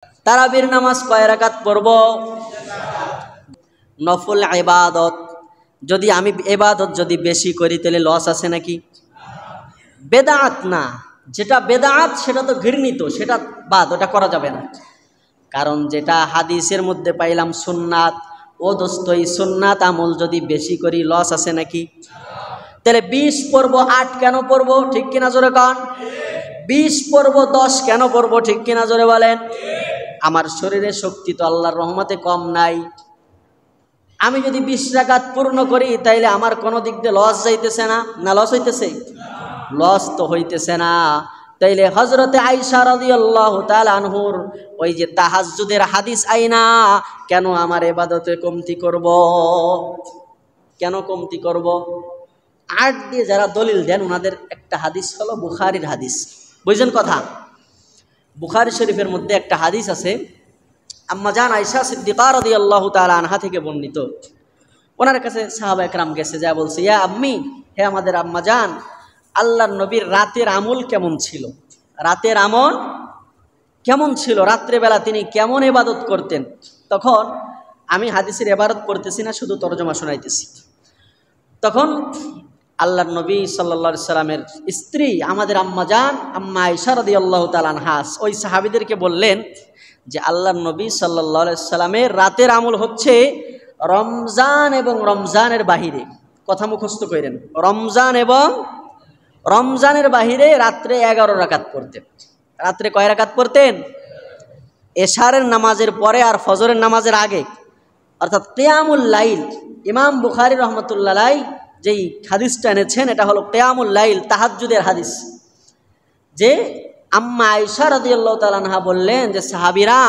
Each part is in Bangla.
তারাবির নামাজ কয় রাকাত পড়ব? নফল ইবাদত, যদি আমি ইবাদত যদি বেশি করি তাহলে লস আছে নাকি? বেদাত না, যেটা বেদাত সেটা তো ঘৃণিত, সেটা বাদ, ওটা করা যাবে না। কারণ যেটা হাদিসের মধ্যে পাইলাম সুন্নাত, ও দোস্ত এই সুন্নাত আমল যদি বেশি করি লস আছে নাকি? তাহলে 20 পড়ব 8 কেন পড়ব? ঠিক কিনা জোরে কন। 20 পড়ব 10 কেন পড়ব? ঠিক কিনা জোরে বলেন। আমার শরীরে শক্তি তো আল্লাহর রহমতে কম নাই। আমি যদি 20 রাকাত পূর্ণ করি তাইলে আমার কোনো দিক দিয়ে লস যাইতেছে না? না লস হইতেছে? লস তো হইতেছে না। তাইলে হযরতে আয়েশা রাদিয়াল্লাহু তাআলা আনহুর ওই যে তাহাজ্জুদের হাদিস আইনা, কেন আমার ইবাদতে কমতি করব? কেন কমতি করব? 8 দিয়ে যারা দলিল দেন ওনাদের একটা হাদিস হলো বুখারীর হাদিস। বুঝছেন কথা? বুখারী শরীফের মধ্যে একটা হাদিস আছে, আম্মা জান আয়েশা সিদ্দিকা রাদিয়াল্লাহু তাআলা আনহা থেকে বর্ণিত। ওনার কাছে সাহাবা একরাম গেছে, যা বলছে, ইয়া আম্মি, হে আমাদের আম্মা জান, আল্লাহর নবীর রাতের আমল কেমন ছিল? রাতের আমল কেমন ছিল? রাত্রেবেলা তিনি কেমন ইবাদত করতেন? তখন আমি হাদিসের ইবারত পড়তেছি না, শুধু তরজমা শোনাইতেছি। তখন আল্লাহর নবী সাল্লাল্লাহু আলাইহি সাল্লামের স্ত্রী আমাদের আম্মা জান আম্মা আয়েশা রাদিয়াল্লাহু তাআলা আনহা ওই সাহাবীদেরকে বললেন যে আল্লাহর নবী সাল্লাল্লাহু আলাইহি সাল্লামের রাতের আমল হচ্ছে রমজান এবং রমজানের বাহিরে, কথা মুখস্থ করেন, রমজান এবং রমজানের বাহিরে রাত্রে 11 রাকাত পড়তেন। রাত্রে কয় রাকাত পড়তেন? এশারের নামাজের পরে আর ফজরের নামাজের আগে, অর্থাৎ কিয়ামুল লাইল। ইমাম বুখারী রহমতুল্লাহ আলাইহি যেই হাদিসটা এনেছেন এটা হলো কিয়ামুল লাইল, তাহাজ্জুদের হাদিস। যে আম্মা আয়েশা রাদিয়াল্লাহু তাআলা আনহা বললেন যে সাহাবীরা,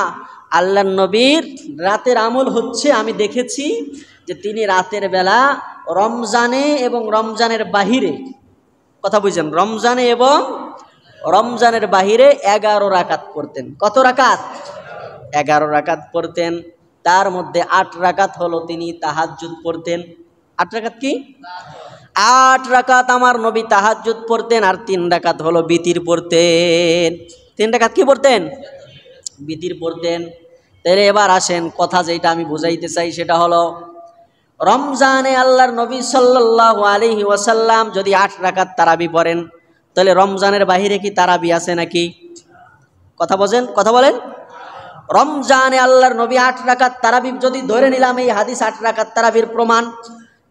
আল্লাহর নবীর রাতের আমল হচ্ছে, আমি দেখেছি যে তিনি রাতের বেলা রমজানে এবং রমজানের বাহিরে, কথা বুঝছেন, রমজানে এবং রমজানের বাহিরে 11 রাকাত পড়তেন। কত রাকাত? 11 রাকাত পড়তেন। তার মধ্যে 8 রাকাত হলো তিনি তাহাজ্জুদ পড়তেন। 8 রাকাত কি? 8 রাকাত আমার নবী তাহাজ্জুদ পড়তেন, আর 3 রাকাত হলো বিতির পড়তেন। 3 রাকাত কি পড়তেন? বিতির পড়তেন। তাহলে এবার আসেন, কথা যেটা আমি বুঝাইতে চাই সেটা হলো, রমজানে আল্লাহর নবী সাল্লাল্লাহু আলাইহি ওয়াসাল্লাম যদি 8 রাকাত তারাবি পড়েন, তাহলে রমজানের বাহিরে কি তারাবি আছে নাকি? কথা বলেন, কথা বলেন। রমজানে আল্লাহর নবী 8 রাকাত তারাবি যদি ধরে নিলাম, এই হাদিস 8 রাকাত তারাবির প্রমাণ,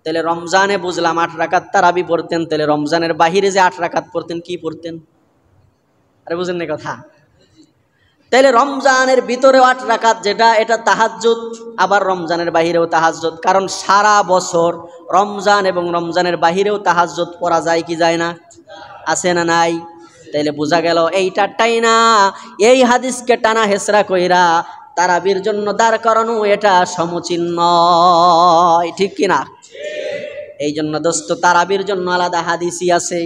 তাহলে রমজানে বুঝলাম 8 রাকাত তারাবি পড়তেন, তাহলে রমজানের বাহিরে যে 8 রাকাত পড়তেন কি পড়তেন? আরে বুঝেন না কথা? তাহলে রমজানের ভিতরেও 8 রাকাত যেটা, এটা তাহাজ্জুদ, আবার রমজানের বাহিরেও তাহাজ্জুদ। কারণ সারা বছর রমজান এবং রমজানের বাহিরেও তাহাজ্জুদ পড়া যায় কি যায় না? আছে না নাই? তাইলে বোঝা গেল এইটারটাই না, এই হাদিসকে টানা হেসরা কইরা তারাবির জন্য দাঁড় করানো এটা সমচিন নয়, ঠিক কিনা? এই জন্য দোস্ত তারাবির জন্য আলাদা হাদিসই আছে।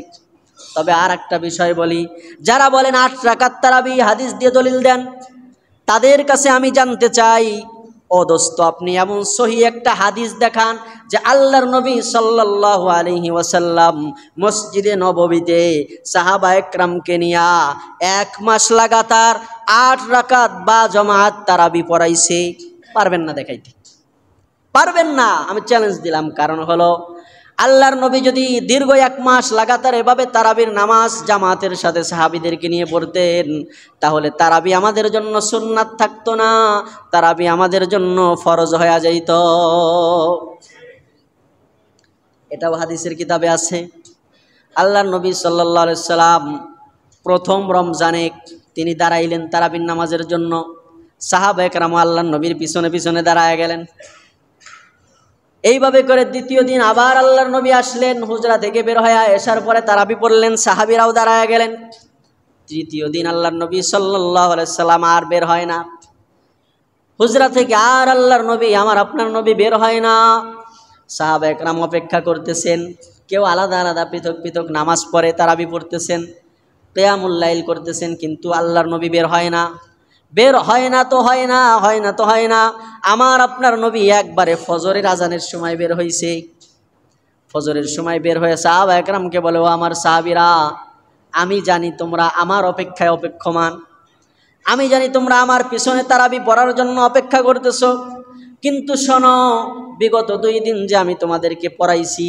তবে আর একটা বিষয় বলি, যারা বলেন 8 রাকাত তারাবি হাদিস দিয়ে দলিল দেন, তাদের কাছে আমি জানতে চাই, ও দোস্ত আপনি এমন সহি একটা হাদিস দেখান যে আল্লাহর নবী সাল্লাল্লাহু আলাইহি ওয়াসাল্লাম মসজিদে নববীতে সাহাবা একরামকে নিয়া 1 মাস লাগাতার 8 রাকাত বা জামাত তারাবি পড়াইছে। পারবেন না দেখাইতে? পারবেন না? আমি চ্যালেঞ্জ দিলাম। কারণ হলো আল্লাহর নবী যদি দীর্ঘ 1 মাস লাগাতার এভাবে তারাবির নামাজ জামাতের সাথে সাহাবীদেরকে নিয়ে পড়তেন, তাহলে তারাবি আমাদের জন্য সুন্নাত থাকতো না, তারাবি আমাদের জন্য ফরজ হয়ে যাইত। এটাও হাদিসের কিতাবে আছে। আল্লাহর নবী সাল্লাল্লাহু আলাইহি সাল্লাম প্রথম রমজানে তিনি দাঁড়াইলেন তারাবির নামাজের জন্য, সাহাবা একরাম আল্লাহর নবীর পিছনে পিছনে দাঁড়ায় গেলেন। এইভাবে করে দ্বিতীয় দিন আবার আল্লাহর নবী আসলেন, হুজরা থেকে বের হয়ে আসার পরে তারাবি পড়লেন, সাহাবীরাও দাঁড়ায় গেলেন। তৃতীয় দিন আল্লাহর নবী সাল্লাল্লাহু আলাইহি সাল্লাম আর বের হয় না হুজরা থেকে, আর আল্লাহর নবী আমার আপনার নবী বের হয় না। সাহাবা একরাম অপেক্ষা করতেছেন, কেউ আলাদা আলাদা পৃথক পৃথক নামাজ পড়ে তারাবি পড়তেছেন, কিয়ামুল লাইল করতেছেন, কিন্তু আল্লাহর নবী বের হয় না। বের হয় না তো হয় না, হয় না তো হয় না। আমার আপনার নবী একবারে ফজরের আজানের সময় বের হয়েছে। ফজরের সময় বের হয়ে সাহাবা একরামকে বলে, ও আমার সাহাবীরা, আমি জানি তোমরা আমার অপেক্ষায় অপেক্ষমান, আমি জানি তোমরা আমার পিছনে তারাবি পড়ার জন্য অপেক্ষা করতেছো, কিন্তু শোনো, বিগত 2 দিন যে আমি তোমাদেরকে পড়াইছি,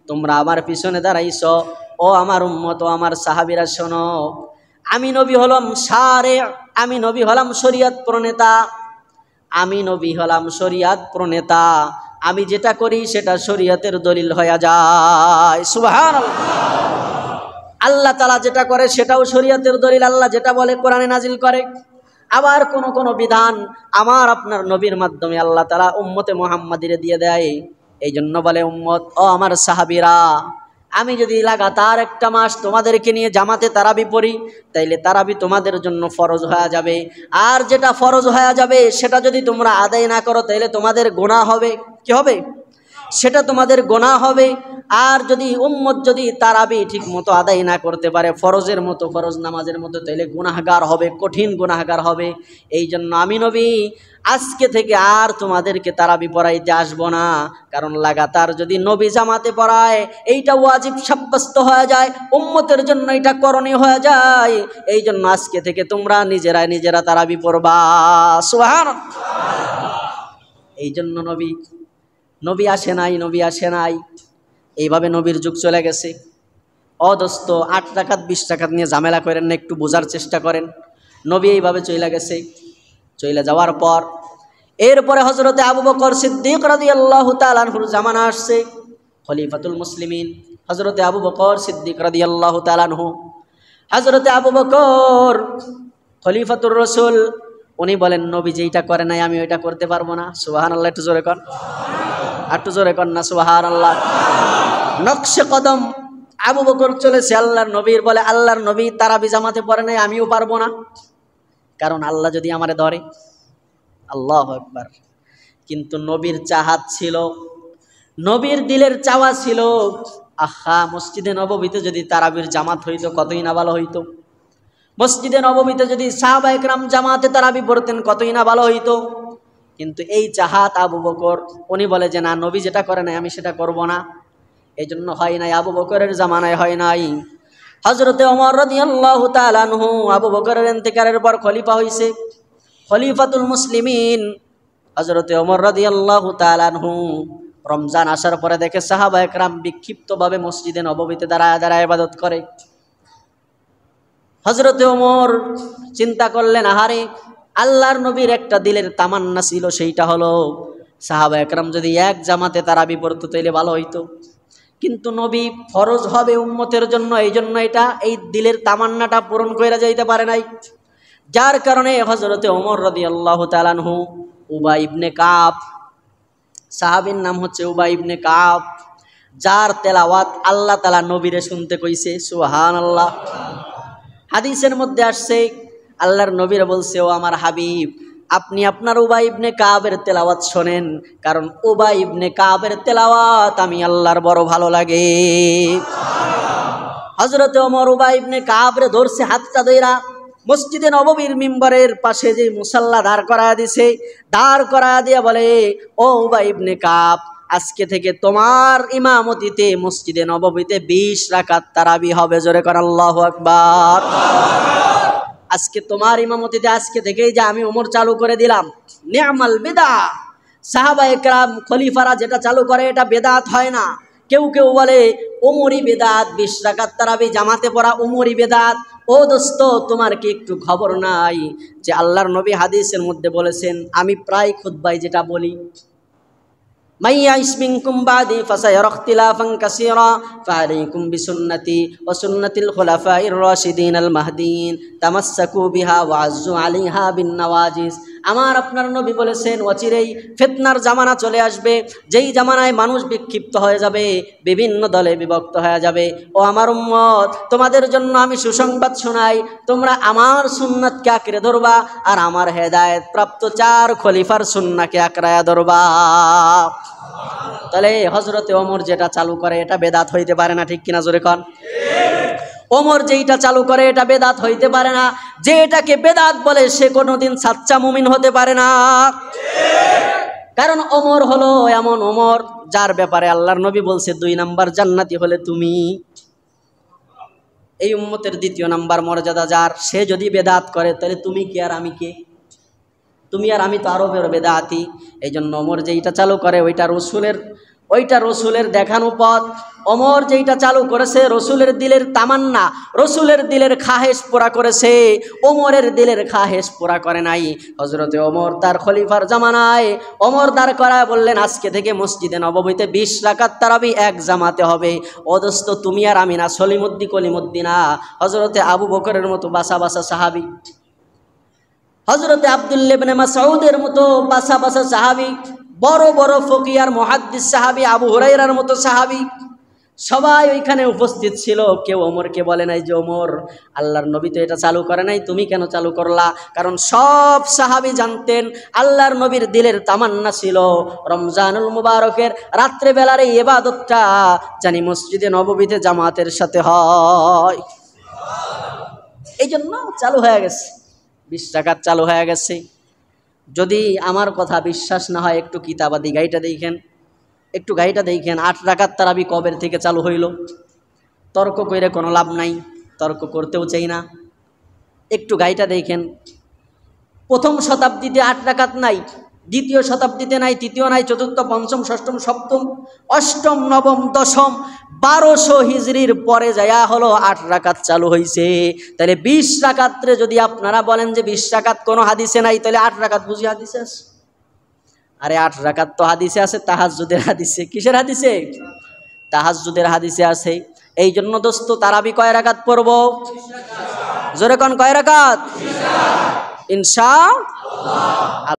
তোমরা আমার পিছনে দাঁড়াইছো। ও আমার উম্মত, ও আমার সাহাবীরা, শোনো, আমি নবী হলাম শারে, আমি নবী হলাম শরীয়ত প্রণেতা, আমি নবী হলাম শরীয়ত প্রণেতা। আমি যেটা করি সেটা শরীয়তের দলিল হয়ে যায়। সুবহানাল্লাহ। আল্লাহ তাআলা যেটা করে সেটাও শরীয়তের দলিল, আল্লাহ যেটা বলে কোরআনে নাজিল করে। আবার কোন বিধান আমার আপনার নবীর মাধ্যমে আল্লাহ তাআলা উম্মতে মুহাম্মাদিরে দিয়ে দেয়। এই জন্য বলে উম্মত, ও আমার সাহাবীরা, আমি যদি লাগাতার 1 মাস তোমাদেরকে নিয়ে জামাতে তারাবি পড়ি, তাইলে তারাবি তোমাদের জন্য ফরজ হয়ে যাবে। আর যেটা ফরজ হয়ে যাবে সেটা যদি তোমরা আদায় না করো, তাইলে তোমাদের গুনাহ হবে। কি হবে? সেটা তোমাদের গুনাহ হবে। আর যদি উম্মত যদি তারাবি ঠিক মতো আদায় না করতে পারে, ফরজের মতো, ফরজ নামাজের মতো, তাইলে গুনাহগার হবে, কঠিন গুনাহগার হবে। এই জন্য আমি নবী আজকে থেকে আর তোমাদেরকে তারাবি পড়াইতে আসবো না। কারণ লাগাতার যদি নবী জামাতে পড়ায়, এইটা ওয়াজিব সাব্যস্ত হয়ে যায়, উম্মতের জন্য এটা করণীয় হয়ে যায়। এই জন্য আজকে থেকে তোমরা নিজেরা তারাবি পড়বা। সুবহানাল্লাহ। এই জন্য নবী আসে নাই, এইভাবে নবীর যুগ চলে গেছে। দোস্ত, 8 রাকাত 20 রাকাত নিয়ে ঝামেলা করেন না, একটু বোঝার চেষ্টা করেন। নবী এইভাবে চলে গেছে। চলে যাওয়ার পর এরপরে হযরতে আবু বকর সিদ্দিক রাদিয়াল্লাহু তাআলা আনহুর জামানা আসছে, খলিফাতুল মুসলিমিন হযরতে আবু বকর সিদ্দিক রাদিয়াল্লাহু তাআলা আনহু। হযরতে আবু বকর খলিফাতুর রাসূল, উনি বলেন, নবী যেটা করে নাই আমি ওইটা করতে পারবো না। সুবহানাল্লাহ। একটু জোরে কর, একটু জোরে কর না সুবহানাল্লাহ। নকশে কদম আবু বকর চলেছে আল্লাহর নবীর, বলে আল্লাহর নবী তারাবি জামাতে পড়ে নাই, আমিও পারবো না, কারণ আল্লাহ যদি আমারে ধরে। আল্লাহু আকবার। কিন্তু নবীর চাহাত ছিল, নবীর দিলের চাওয়া ছিল, আহা, মসজিদে নববীতে যদি তারাবির জামাত হইতো কতই না ভালো হইতো। মসজিদে নববীতে যদি সাহাবায়ে কেরাম জামাতে তারাবি পড়তেন কতই না ভালো হইতো। কিন্তু এই চাহাত আবু বকর, উনি বলে যে না, নবী যেটা করে নাই আমি সেটা করব না। এই জন্য হয় নাই, আবু বকরের জামানায় হয় নাই। হযরতে ওমর রাদিয়াল্লাহু তাআলা আনহু, আবু বকরের ইন্তেকালের পর খলিফা হইছে, খলিফাতুল মুসলিমিন হযরতে ওমর রাদিয়াল্লাহু তাআলা আনহু। রমজান আসার পরে দেখে সাহাবায়ে কেরাম বিক্ষিপ্তভাবে মসজিদে নববীতে দাঁড়ায় ইবাদত করে। হযরতে ওমর চিন্তা করলেন, আহারে, আল্লাহর নবীর একটা দিলের তামান্না ছিল, সেইটা হলো সাহাবায়ে কেরাম যদি এক জামাতে তারাবি পড়তো তাইলে ভালো হইতো। কিন্তু নবী ফরজ হবে উম্মতের জন্য, এই জন্য এই দিলের তামান্নাটা পূরণ করে যাইতে পারে নাই। যার কারণে হযরতে ওমর রাদিয়াল্লাহু তাআলা আনহু, উবাই ইবনে কাব, সাহাবীর নাম হচ্ছে উবাই ইবনে কাব, যার তেলাওয়াত আল্লাহ তাআলা নবীরে শুনতে কইছে। সুবহানাল্লাহ। হাদিসের মধ্যে আসছে, আল্লাহর নবীর বলছে, ও আমার হাবিব, আপনি আপনার উবাই ইবনে কাবের তেলাওয়াত শোনেন, কারণ উবাই ইবনে কাবের তেলাওয়াত আমি আল্লাহর বড় ভালো লাগে। হযরতে ওমর উবাই ইবনে কাবরে ধরছে হাতটা ধইরা, মসজিদে নববীর মিম্বরের পাশে যে মুসাল্লা দাঁড় করায়া দিছে, দাঁড় করায়া দিয়া বলে, ও উবাই ইবনে কাব, আজকে থেকে তোমার ইমামতিতে মসজিদে নববীতে 20 রাকাত তারাবি হবে। জোরে কর আল্লাহু আকবার। আজকে তোমার ইমামতিতে আজকে থেকেই যে আমি ওমর চালু করে দিলাম। নি'মাল বিদআ। সাহাবায়ে কেরাম খলিফারা যেটা চালু করে এটা বেদাত হয় না। কেউ বলে ওমরি বেদাত, 20 রাকাত তারাবি জামাতে পড়া ওমরি বেদাত। ও দোস্ত, তোমার কি একটু খবর নাই যে আল্লাহর নবী হাদিসের মধ্যে বলেছেন, আমি প্রায় খুতবায় যেটা বলি, মাইয়াইস মিনকুম বাদি ফাসায়ারা ইখতিলাফান কাসীরা ফাআলাইকুম বিসুন্নতি ওয়া সুন্নাতিল খুলাফাইর রাশিদিনাল মাহদিয়িন তামাসসাকু বিহা ওয়া আযযু আলাইহা বিন নওয়াজিস। আমার আপনার নবী বলেছেন, অচিরেই ফিতনার জামানা চলে আসবে, যেই জামানায় মানুষ বিক্ষিপ্ত হয়ে যাবে, বিভিন্ন দলে বিভক্ত হয়ে যাবে। ও আমার উম্মত, তোমাদের জন্য আমি সুসংবাদ শোনাই, তোমরা আমার সুন্নাতকে আঁকড়ে ধরবা, আর আমার হেদায়েত প্রাপ্ত 4 খলিফার সুন্নাহকে আঁকড়ায়া ধরবা। তাহলে হযরতে ওমর যেটা চালু করে এটা বেদাত হইতে পারে না, ঠিক কিনা জোরে কন? ওমর যেইটা চালু করে এটা বেদাত হইতে পারে না। যে এটাকে বেদাত বলে সে কোনোদিন সাচ্চা মুমিন হতে পারে না। কারণ ওমর হলো এমন ওমর যার ব্যাপারে আল্লাহর নবী বলছে 2 নাম্বার জান্নাতি হলে তুমি। এই উম্মতের দ্বিতীয় নাম্বার মর্যাদা যার, সে যদি বেদাত করে তাহলে তুমি কি আর আমি কে? তুমি আর আমি তো আরো বড় বেদাতি। এই জন্য ওমর যেইটা চালু করে ওইটা রসুলের দেখানো পথ। ওমর যেইটা চালু করেছে রসুলের দিলের তামান্না, রসুলের দিলের খাহেশ পুরা করেছে, ওমরের দিলের খাহেশ পুরা করে নাই। হযরতে ওমর তার খলিফার জামানায় ওমর দাঁড় করায় বললেন, আজকে থেকে মসজিদে নববীতে 20 রাকাত তারাবি এক জামাতে হবে। অদস্ত তুমি আর আমি না, সলিমুদ্দিন কলিমুদ্দিনা, হযরতে আবু বকরের মতো বাসা বাসা সাহাবী, হযরতে আব্দুল্লাহ ইবনে মাসউদের মতো বাসা বাসা সাহাবী, বড় বড় ফকিহ আর মুহাদ্দিস সাহাবী, আবু হুরায়রার মতো সাহাবী, সবাই ওইখানে উপস্থিত ছিল। কেউ ওমরকে বলে নাই যে ওমর, আল্লাহর নবী তো এটা চালু করে নাই, তুমি কেন চালু করলা? কারণ সব সাহাবী জানতেন আল্লাহর নবীর দিলের তামান্না ছিল রমজানুল মুবারকের রাত্রেবেলার এই ইবাদতটা জানি মসজিদে নববীতে জামাতের সাথে হয়। এই জন্য চালু হয়ে গেছে, 20 রাকাত চালু হয়ে গেছে। যদি আমার কথা বিশ্বাস না হয় একটু কিতাবাদি গাইটা দেখেন, 8 রাকাত তারাবি কবের থেকে চালু হইল? তর্ক করে কোনো লাভ নাই, তর্ক করতেও চাই না। একটু গাইটা দেখেন, প্রথম শতাব্দীতে 8 রাকাত নাই, দ্বিতীয় শতাব্দীতে নাই, তৃতীয় নাই, চতুর্থ, পঞ্চম, ষষ্ঠম, সপ্তম, অষ্টম, নবম, দশম, 1200 হিজরির পরে যায়া হলো 8 রাকাত চালু হয়েছে। তাহলে 20 রাকাতরে যদি আপনারা বলেন যে 20 রাকাত কোনো হাদিসে নাই, তাহলে 8 রাকাত বুঝি হাদিসে আছে? আরে 8 রাকাত তো হাদিসে আছে, তাহাজ্জুদের হাদিসে। কিসের হাদিসে? তাহাজ্জুদের হাদিসে আছে। এই জন্য দোস্ত তারাবি কয় রাকাত পড়ব? জোরে কোন কয় রাকাত? ইনশাআল্লাহ।